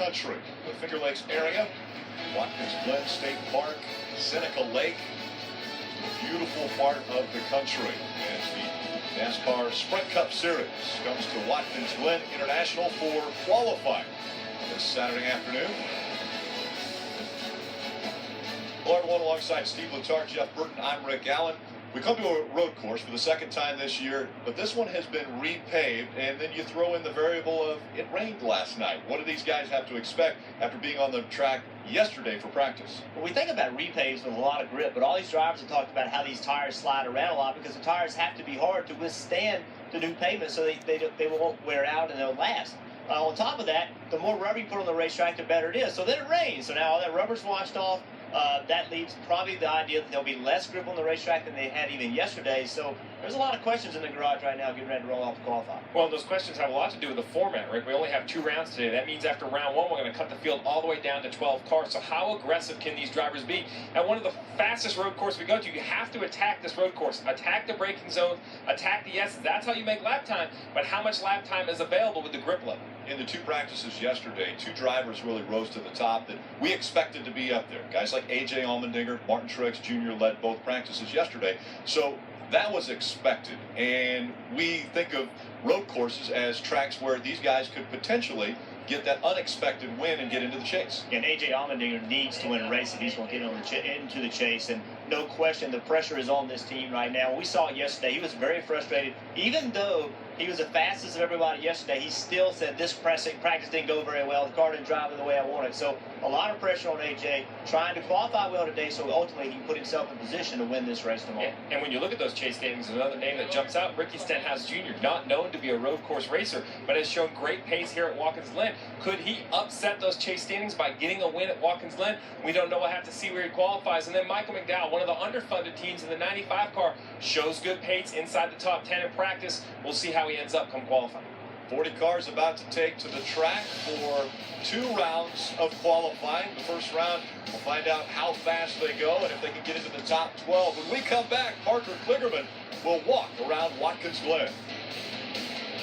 country. The Finger Lakes area, Watkins Glen State Park, Seneca Lake, a beautiful part of the country. As the NASCAR Sprint Cup Series comes to Watkins Glen International for qualifying this Saturday afternoon. Hello everyone, alongside Steve Letarte, Jeff Burton, I'm Rick Allen. We come to a road course for the second time this year, but this one has been repaved, and then you throw in the variable of it rained last night. What do these guys have to expect after being on the track yesterday for practice? Well, we think about repaves with a lot of grip, but all these drivers have talked about how these tires slide around a lot because the tires have to be hard to withstand the new pavement so they won't wear out and they'll last. On top of that, the more rubber you put on the racetrack, the better it is. So then it rains, so now all that rubber's washed off. That leads probably the idea that there'll be less grip on the racetrack than they had even yesterday. So there's a lot of questions in the garage right now getting ready to roll off to qualify. Well, those questions have a lot to do with the format, Rick. We only have 2 rounds today. That means after round 1, we're going to cut the field all the way down to 12 cars. So how aggressive can these drivers be? At one of the fastest road courses we go to, you have to attack this road course. Attack the braking zones, attack the S's. That's how you make lap time. But how much lap time is available with the grip level? In the 2 practices yesterday, 2 drivers really rose to the top that we expected to be up there. Guys like A.J. Allmendinger, Martin Truex Jr. led both practices yesterday. So that was expected. And we think of road courses as tracks where these guys could potentially get that unexpected win and get into the chase. And A.J. Allmendinger needs to win a race if he's going to get into the chase. And no question, the pressure is on this team right now. We saw it yesterday. He was very frustrated. Even though he was the fastest of everybody yesterday, he still said this practice didn't go very well. The car didn't drive the way I wanted. So a lot of pressure on A.J. trying to qualify well today so ultimately he can put himself in position to win this race tomorrow. And when you look at those chase standings, another name that jumps out, Ricky Stenhouse Jr., not known to be a road course racer, but has shown great pace here at Watkins Glen. Could he upset those chase standings by getting a win at Watkins Glen? We don't know. We'll have to see where he qualifies. And then Michael McDowell, one of the underfunded teams in the 95 car, shows good pace inside the top 10 in practice. We'll see how he ends up come qualifying. 40 cars about to take to the track for 2 rounds of qualifying. The first round, we'll find out how fast they go and if they can get into the top 12. When we come back, Parker Kligerman will walk around Watkins Glen.